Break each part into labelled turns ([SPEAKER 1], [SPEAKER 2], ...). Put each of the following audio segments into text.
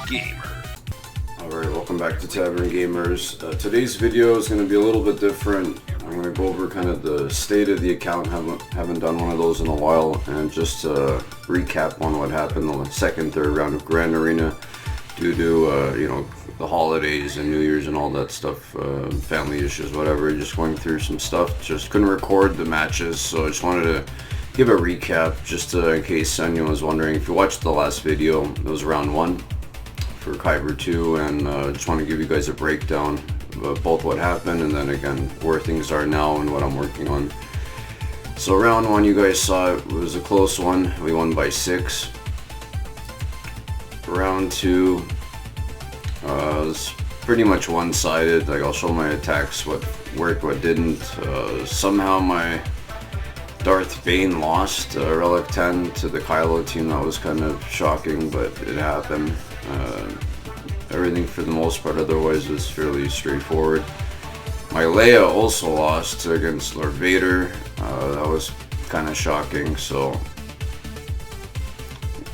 [SPEAKER 1] Gamer.
[SPEAKER 2] Alright, welcome back to Tavern Gamers. Today's video is going to be a little bit different. I'm going to go over kind of the state of the account. Haven't done one of those in a while, and just recap on what happened the second, third round of Grand Arena due to the holidays and New Year's and all that stuff, family issues, whatever. Just going through some stuff. Just couldn't record the matches, so I just wanted to give a recap just in case anyone was wondering. If you watched the last video, it was round 1 for Kyber1, and just want to give you guys a breakdown of both what happened and then again where things are now and what I'm working on. So round 1, you guys saw it was a close one. We won by 6. Round 2 was pretty much one-sided. Like, I'll show my attacks, what worked, what didn't. Somehow my Darth Bane lost Relic 10 to the Kylo team. That was kind of shocking, but it happened. Everything for the most part otherwise was fairly straightforward. My Leia also lost against Lord Vader. That was kind of shocking, so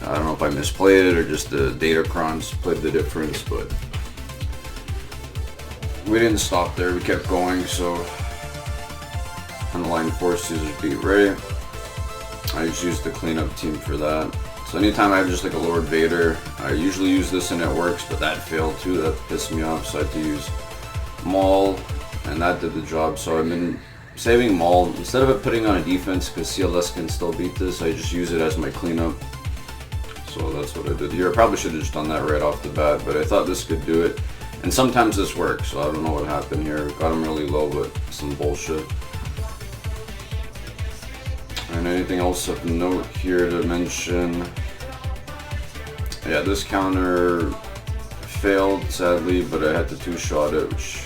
[SPEAKER 2] I don't know if I misplayed it or just the datacrons played the difference, but we didn't stop there. We kept going, so Unaligned Force Users beat Rey. I just used the cleanup team for that. So anytime I have just like a Lord Vader, I usually use this and it works, but that failed too. That pissed me off, so I had to use Maul, and that did the job. So I've been saving Maul. Instead of it putting on a defense, because CLS can still beat this, I just use it as my cleanup. So that's what I did here. I probably should have just done that right off the bat, but I thought this could do it. And sometimes this works, so I don't know what happened here. Got him really low, but some bullshit. And anything else of note here to mention? Yeah, this counter failed, sadly, but I had to two-shot it, which...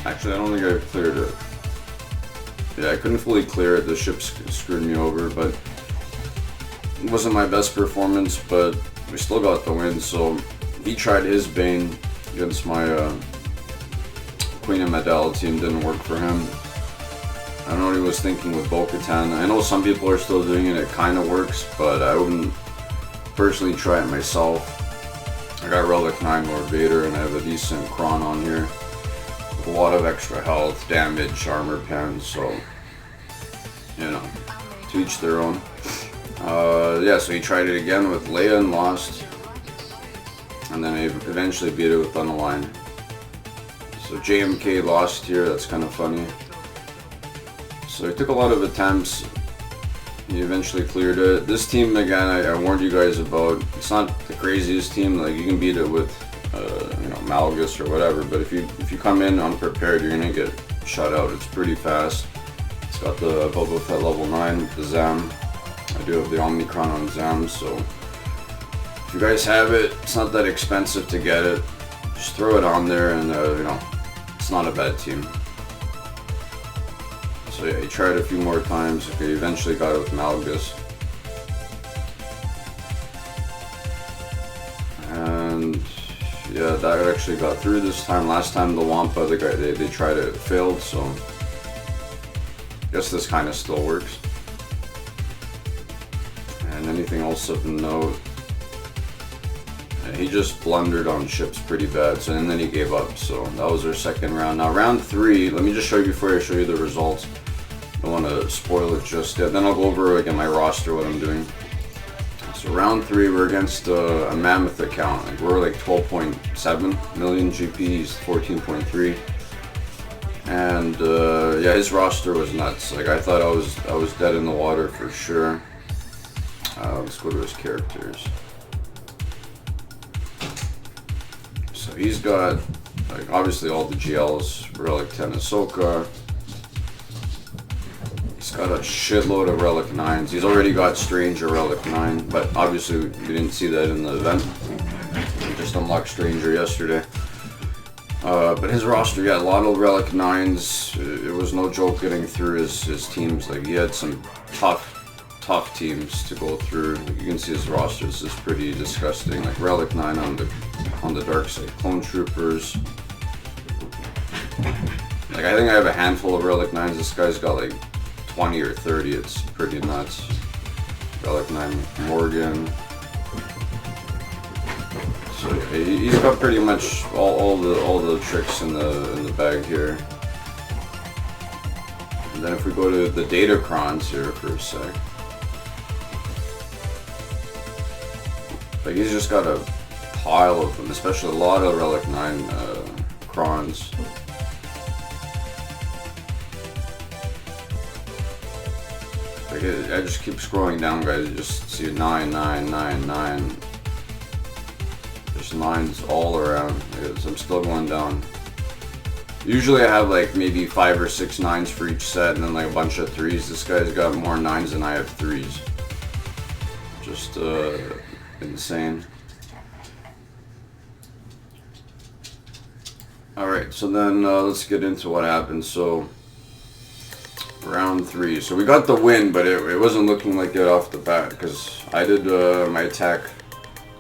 [SPEAKER 2] Actually, I don't think I cleared it. Yeah, I couldn't fully clear it. The ship screwed me over, but it wasn't my best performance, but we still got the win. So he tried his Bane against my Queen of Medal team. Didn't work for him. I don't know what he was thinking with Bo-Katan. I know some people are still doing it. It kind of works, but I wouldn't personally try it myself. I got Relic 9 Lord Vader, and I have a decent Kron on here with a lot of extra health, damage, armor pens. So, you know, to each their own. Yeah, so he tried it again with Leia and lost, and then I eventually beat it with Unaligned. So JMK lost here. That's kind of funny. So he took a lot of attempts. He eventually cleared it. This team, again, I warned you guys about. It's not the craziest team. Like, you can beat it with, Malgus or whatever. But if you come in unprepared, you're gonna get shut out. It's pretty fast. It's got the Boba Fett level 9 with the Zam. I do have the Omnicron on Zam, so if you guys have it, it's not that expensive to get it. Just throw it on there, and it's not a bad team. So yeah, he tried a few more times. Okay, he eventually got it with Malgus. And yeah, that actually got through this time. Last time the Wampa, the guy, they tried it, it failed, so I guess this kind of still works. And anything else of note? He just blundered on ships pretty bad, so and then he gave up. So that was our second round. Now round 3, let me just show you before I show you the results. I don't want to spoil it just yet. Then I'll go over again my roster, what I'm doing. So round 3, we're against a mammoth account. Like, we're like 12.7 million GPs, 14.3. And yeah, his roster was nuts. Like, I thought I was dead in the water for sure. Let's go to his characters. So he's got, like, obviously all the GLs, Relic 10 Ahsoka. He's got a shitload of Relic 9s. He's already got Stranger Relic 9, but obviously we didn't see that in the event. We just unlocked Stranger yesterday. But his roster, yeah, a lot of Relic 9s. It was no joke getting through his teams. Like, he had some tough teams to go through. You can see his roster. This is pretty disgusting. Like, Relic 9 on the dark side. Clone Troopers. Like, I think I have a handful of Relic 9s. This guy's got like 20 or 30. It's pretty nuts. Relic 9 Morgan. So he's got pretty much all the tricks in the bag here. And then if we go to the Datacrons here for a sec, like he's just got a pile of them, especially a lot of Relic 9 Crons. Like I just keep scrolling down, guys. You just see 9, 9, 9, 9. There's 9s all around. I'm still going down. Usually I have like maybe 5 or 6 9s for each set, and then like a bunch of 3s. This guy's got more 9s than I have 3s. Just insane. Alright, so then let's get into what happened. So round 3. So we got the win, but it wasn't looking like it off the bat, because I did my attack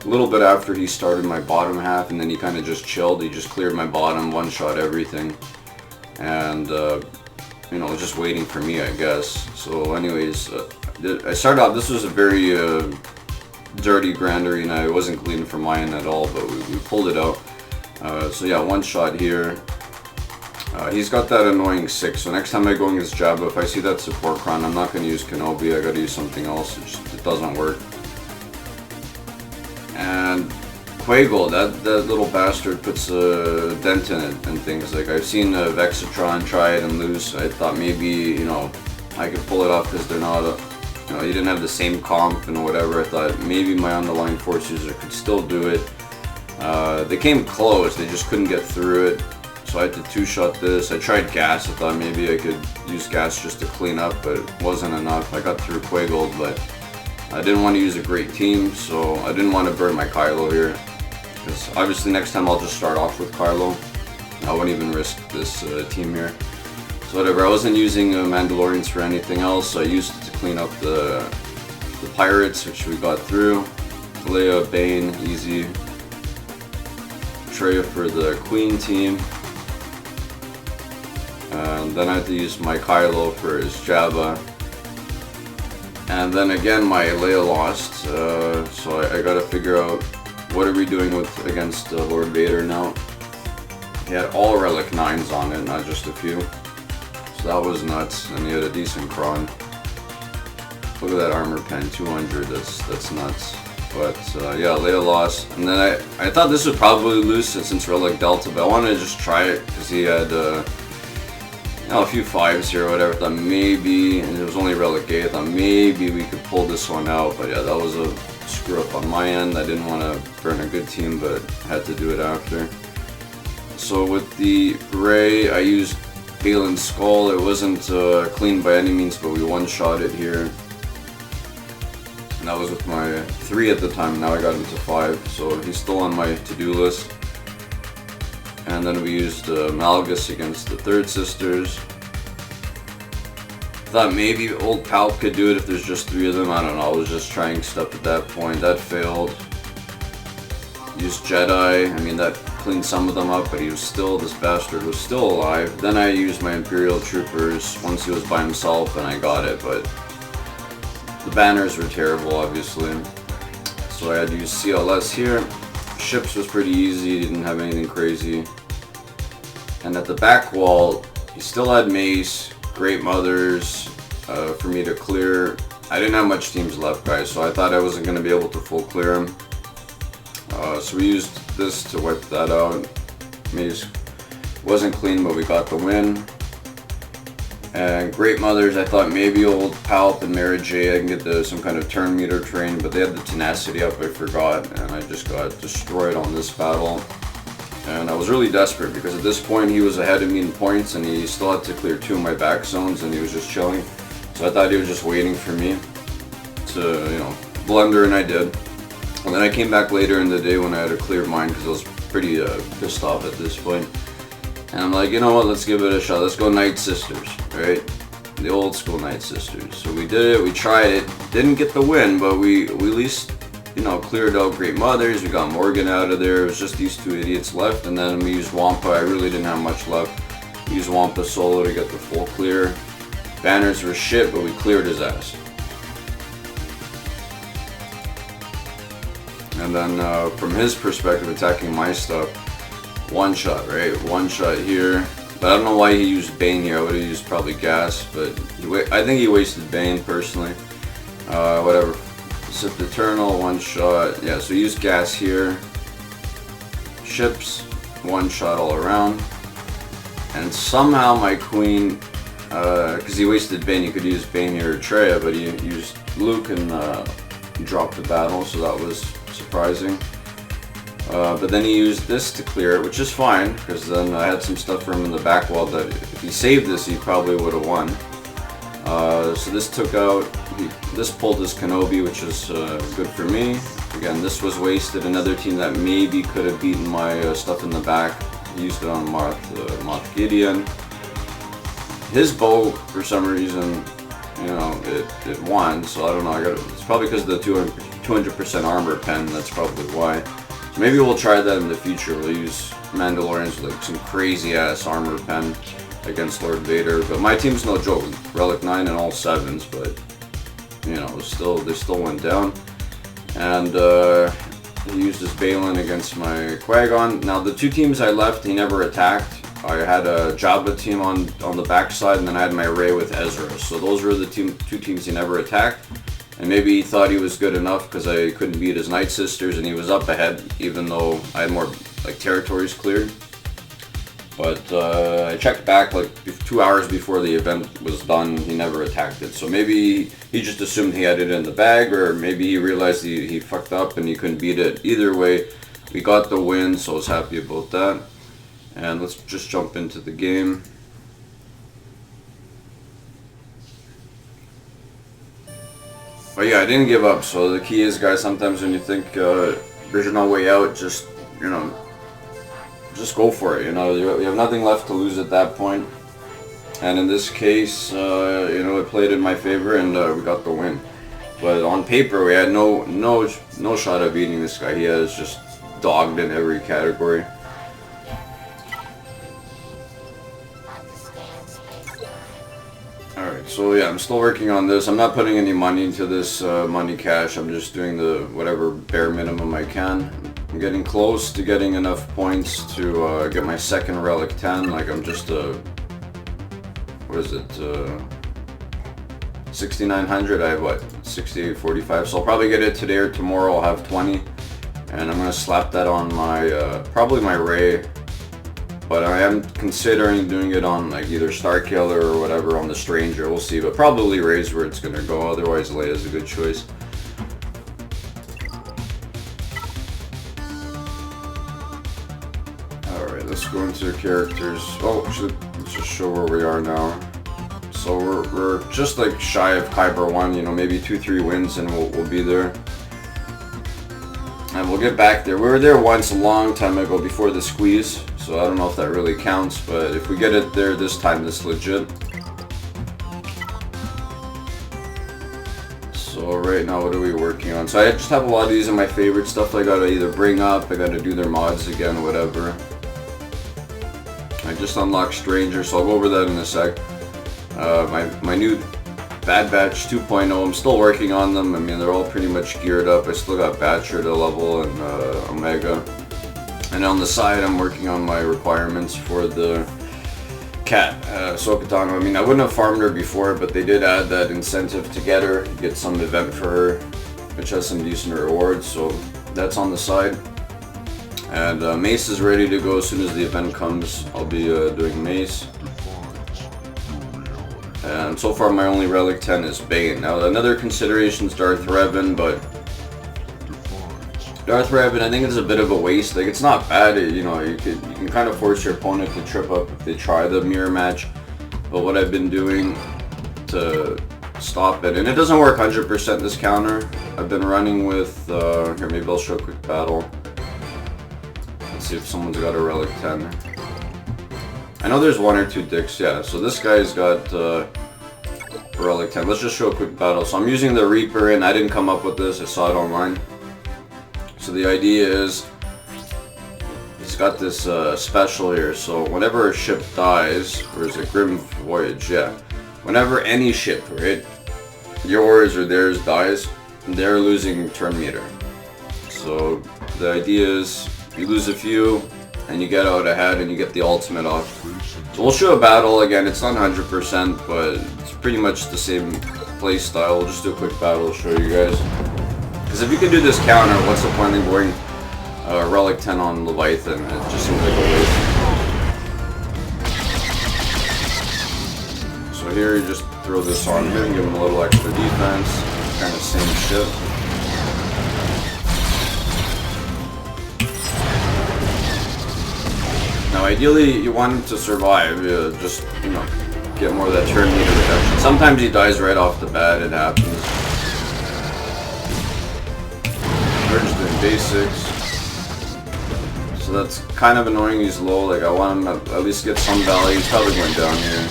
[SPEAKER 2] a little bit after he started my bottom half, and then he kind of just chilled. He just cleared my bottom, one-shot everything, and you know, just waiting for me, I guess. So anyways, I started out, this was a very dirty Grand Arena. It wasn't clean from my end at all, but we pulled it out. So yeah, one shot here. He's got that annoying 6, so next time I go against Jabba, if I see that support Cron, I'm not going to use Kenobi. I got to use something else. It doesn't work. And Quagle, that little bastard puts a dent in it and things. Like I've seen Vexatron try it and lose. I thought maybe, you know, I could pull it off because they're not, you know, he didn't have the same comp and whatever. I thought maybe my underlying Force user could still do it. They came close, they just couldn't get through it. So I had to 2-shot this. I tried gas. I thought maybe I could use gas just to clean up, but it wasn't enough. I got through Quagle, but I didn't want to use a great team, so I didn't want to burn my Kylo here. Because obviously next time I'll just start off with Kylo. I wouldn't even risk this team here. So whatever, I wasn't using Mandalorians for anything else, so I used it to clean up the pirates, which we got through. Leia, Bane, easy. Traya for the Queen team. And then I had to use my Kylo for his Jabba. And then again my Leia lost, so I gotta figure out what are we doing against Lord Vader now. He had all Relic 9s on it, not just a few. So that was nuts, and he had a decent Cron. Look at that armor pen, 200, that's nuts. But yeah, Leia lost. And then I thought this would probably lose since Relic Delta, but I wanted to just try it because he had you know, a few 5s here or whatever. I thought maybe, and it was only Relic 8, I thought maybe we could pull this one out. But yeah, that was a screw up on my end. I didn't want to burn a good team, but had to do it after. So with the Rey, I used Balin's Skull. It wasn't clean by any means, but we one-shot it here. And that was with my 3 at the time. Now I got him to 5, so he's still on my to-do list. And then we used Malgus against the Third Sisters. Thought maybe old Palp could do it if there's just 3 of them. I don't know. I was just trying stuff at that point. That failed. Used Jedi. I mean, that cleaned some of them up, but he was still, this bastard was still alive. Then I used my Imperial Troopers once he was by himself, and I got it, but the banners were terrible, obviously. So I had to use CLS here. Ships was pretty easy, didn't have anything crazy. And at the back wall, he still had Mace, Great Mothers for me to clear. I didn't have much teams left, guys, so I thought I wasn't going to be able to full clear him. So we used this to wipe that out. Mace wasn't clean, but we got the win. And Great Mothers, I thought maybe old Palp and Mara J, I can get some kind of turn meter train, but they had the tenacity up, I forgot, and I just got destroyed on this battle. And I was really desperate because at this point he was ahead of me in points, and he still had to clear 2 of my back zones, and he was just chilling. So I thought he was just waiting for me to, you know, blunder, and I did. And then I came back later in the day when I had a clear mind because I was pretty pissed off at this point. And I'm like, you know what, let's give it a shot. Let's go Night Sisters, right? The old school Night Sisters. So we did it, we tried it. Didn't get the win, but we at least, you know, cleared out Great Mothers. We got Morgan out of there. It was just these 2 idiots left. And then we used Wampa. I really didn't have much left. We used Wampa solo to get the full clear. Banners were shit, but we cleared his ass. And then from his perspective, attacking my stuff, one shot, right? One shot here. But I don't know why he used Bane here. I would have used probably gas, but I think he wasted Bane personally. Whatever. Sip Eternal, one shot. Yeah, so he used gas here. Ships, one shot all around. And somehow my queen, because he wasted Bane, he could use Bane here or Treya, but he used Luke and dropped the battle, so that was surprising. But then he used this to clear it, which is fine, because then I had some stuff for him in the back wall that if he saved this, he probably would have won. So this took out, this pulled his Kenobi, which is good for me. Again, this was wasted. Another team that maybe could have beaten my stuff in the back. He used it on Moth Gideon. His bow, for some reason, you know, it won, so I don't know. It's probably because of the 200% armor pen, that's probably why. So maybe we'll try that in the future. We'll use Mandalorians with like some crazy ass armor pen against Lord Vader. But my team's no joke. Relic 9 and all 7s, but you know, they still went down. And he used his Balin against my Qui-Gon. Now the two teams I left, he never attacked. I had a Jabba team on the backside, and then I had my Rey with Ezra. So those were the two teams he never attacked. And maybe he thought he was good enough because I couldn't beat his Night Sisters, and he was up ahead, even though I had more like territories cleared. But I checked back like 2 hours before the event was done. He never attacked it. So maybe he just assumed he had it in the bag, or maybe he realized he fucked up and he couldn't beat it. Either way, we got the win, so I was happy about that. And let's just jump into the game. But yeah, I didn't give up. So the key is, guys, sometimes when you think there's no way out, just, you know, just go for it. You know, you have nothing left to lose at that point. And in this case, you know, it played in my favor, and we got the win. But on paper, we had no shot at beating this guy. He has just dogged in every category. Alright, so yeah, I'm still working on this. I'm not putting any money into this money cash. I'm just doing the whatever bare minimum I can. I'm getting close to getting enough points to get my second Relic 10. Like, I'm just what is it? 6,900. I have what? 6,845. So I'll probably get it today or tomorrow. I'll have 20, and I'm gonna slap that on my probably my Rey. But I am considering doing it on like either Starkiller or whatever on the Stranger. We'll see, but probably Rey's where it's gonna go. Otherwise, Leia's a good choice. Alright, let's go into the characters. Oh, actually, let's just show where we are now. So we're just like shy of Kyber1, you know, maybe 2-3 wins and we'll be there. And we'll get back there. We were there once a long time ago before the squeeze. So I don't know if that really counts, but if we get it there this time, it's legit. So right now, what are we working on? So I just have a lot of these in my favorite stuff I gotta either bring up, I gotta do their mods again, whatever. I just unlocked Stranger, so I'll go over that in a sec. My new Bad Batch 2.0, I'm still working on them. I mean, they're all pretty much geared up. I still got Batcher to level and Omega. And on the side, I'm working on my requirements for the cat, Sokatano. I mean, I wouldn't have farmed her before, but they did add that incentive to get her, get some event for her, which has some decent rewards, so that's on the side. And Mace is ready to go as soon as the event comes. I'll be doing Mace. And so far, my only Relic 10 is Bane. Now, another consideration is Darth Revan, but Darth Revan, I think it's a bit of a waste. Like, it's not bad, you know, you can kind of force your opponent to trip up if they try the mirror match. But what I've been doing to stop it, and it doesn't work 100% this counter. I've been running with, here, maybe I'll show a quick battle. Let's see if someone's got a Relic 10. I know there's one or two dicks, yeah. So this guy's got Relic 10. Let's just show a quick battle. So I'm using the Reaper, and I didn't come up with this. I saw it online. So the idea is, it's got this special here. So whenever a ship dies, or is it Grim Voyage? Yeah. Whenever any ship, right, yours or theirs dies, they're losing turn meter. So the idea is you lose a few and you get out ahead and you get the ultimate off. So we'll show a battle again. It's not 100%, but it's pretty much the same play style. We'll just do a quick battle to show you guys. Because if you can do this counter, what's the point of going Relic 10 on Leviathan? It just seems like a waste. So here you just throw this on him, give him a little extra defense. Kind of same shit. Now ideally you want him to survive, just, you know, get more of that turn meter reduction. Sometimes he dies right off the bat, it happens. We're just doing basics. So that's kind of annoying, he's low, like I want him to at least get some value. He's probably going down here.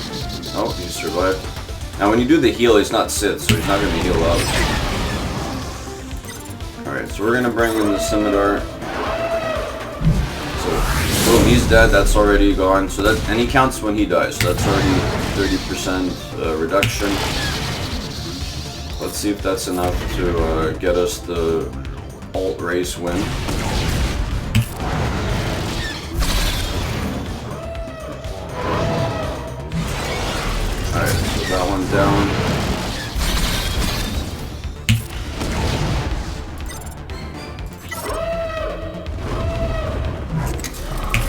[SPEAKER 2] Oh, he survived. Now when you do the heal, he's not sit, so he's not going to heal up. Alright, so we're going to bring in the scimitar. So, boom, he's dead, that's already gone. So that, and he counts when he dies, so that's already 30% reduction. Let's see if that's enough to get us the alt race win. Alright, so that one down.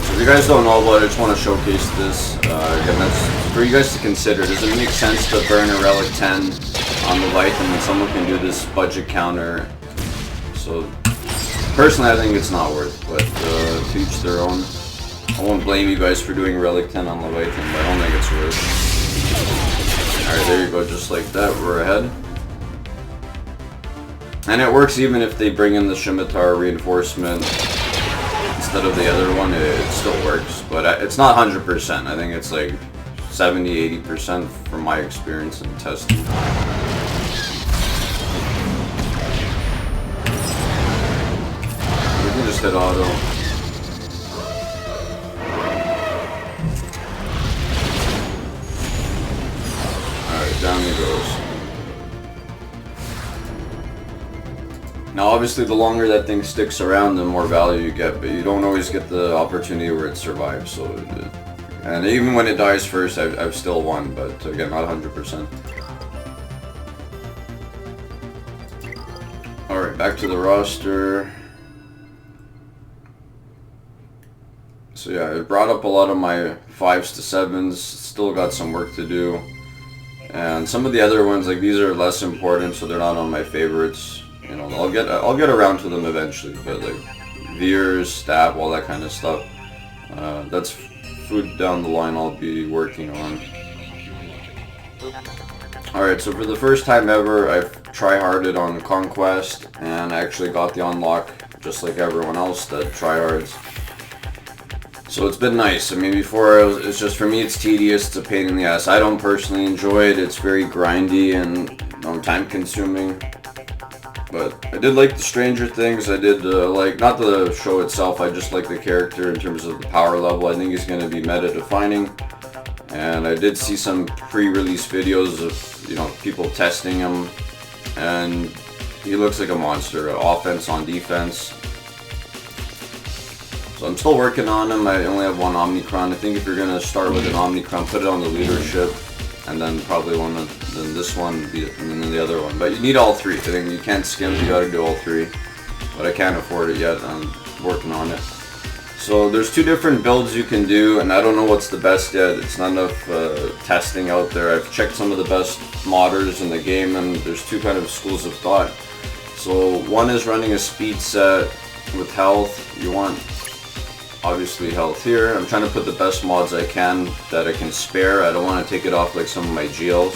[SPEAKER 2] So if you guys don't know about it, I just want to showcase this. Again, that's for you guys to consider. Does it make sense to burn a Relic 10 on the Leviathan when someone can do this budget counter? So, personally I think it's not worth, but to each their own. I won't blame you guys for doing Relic 10 on Leviathan, but I don't think it's worth. Alright, there you go, just like that, we're ahead. And it works even if they bring in the scimitar reinforcement instead of the other one, it still works. But it's not 100%, I think it's like 70-80% from my experience in testing. We can just hit auto. Down he goes. Now obviously the longer that thing sticks around, the more value you get, but you don't always get the opportunity where it survives. So, and even when it dies first, I've still won, but again, not 100%. Alright, back to the roster. So yeah, I brought up a lot of my 5s to 7s, still got some work to do. And some of the other ones, like these are less important, so they're not on my favorites. You know, I'll get around to them eventually, but like Veers, Stab, all that kind of stuff. That's food down the line I'll be working on. Alright, so for the first time ever, I've tryharded on Conquest, and I actually got the unlock, just like everyone else that tryhards. So it's been nice. I mean, before it's just, for me it's tedious, it's a pain in the ass. I don't personally enjoy it, it's very grindy and time consuming. But I did like the Stranger Things, I did like, not the show itself, I just like the character in terms of the power level. I think he's going to be meta defining. And I did see some pre-release videos of, you know, people testing him. And he looks like a monster, offense on defense. So I'm still working on him. I only have one Omnicron. I think if you're going to start with an Omnicron, put it on the leadership, and then probably then this one, and then the other one. But you need all three. I think you can't skim, you got to do all three. But I can't afford it yet. I'm working on it. So there's two different builds you can do, and I don't know what's the best yet. It's not enough testing out there. I've checked some of the best modders in the game, and there's two kind of schools of thought. So one is running a speed set with health. You want obviously health here. I'm trying to put the best mods I can that I can spare. I don't want to take it off like some of my GLs.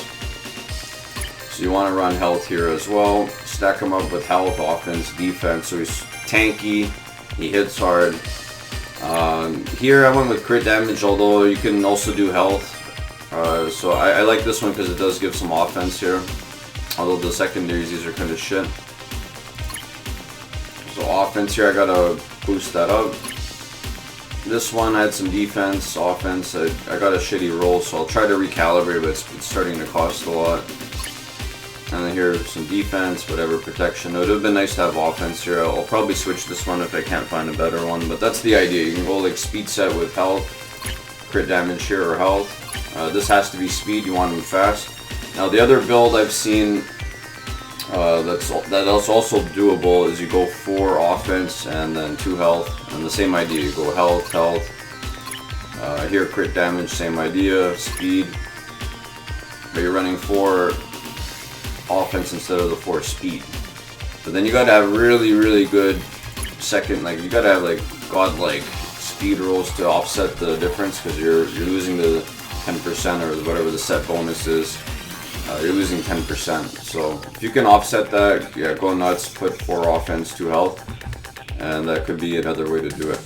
[SPEAKER 2] So you want to run health here as well. Stack him up with health, offense, defense. So he's tanky, he hits hard. Here I went with crit damage, although you can also do health. So I like this one because it does give some offense here. Although the secondaries, these are kind of shit. So offense here, I gotta boost that up. This one I had some defense, offense. I got a shitty roll, so I'll try to recalibrate, but it's starting to cost a lot. And then here some defense, whatever, protection. It would have been nice to have offense here. I'll probably switch this one if I can't find a better one, but that's the idea. You can go like speed set with health, crit damage here, or health. This has to be speed, you want to move fast. Now the other build I've seen that's also doable is you go 4 offense and then 2 health, and the same idea, you go health, health. Here crit damage, same idea, speed. But you're running 4 offense instead of the 4 speed. But then you gotta have really good second, like you gotta have like godlike speed rolls to offset the difference, because you're losing the 10% or whatever the set bonus is. You're losing 10%. So if you can offset that, yeah, go nuts, put 4 offense, 2 health, and that could be another way to do it.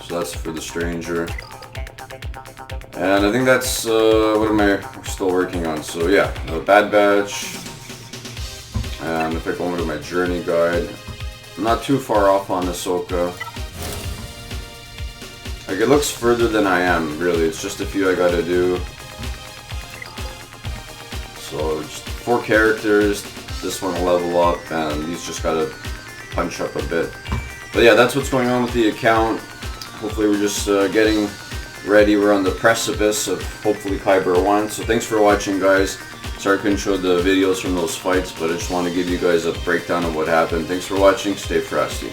[SPEAKER 2] So that's for the stranger. And I think that's, what am I still working on? So yeah, Bad Batch. And if I go over to my journey guide, I'm not too far off on Ahsoka. Like, it looks further than I am, really. It's just a few I gotta do. So just 4 characters, this one will level up, and these just gotta punch up a bit. But yeah, that's what's going on with the account. Hopefully we're just getting ready. We're on the precipice of hopefully Kyber1. So thanks for watching, guys. Sorry I couldn't show the videos from those fights, but I just want to give you guys a breakdown of what happened. Thanks for watching. Stay frosty.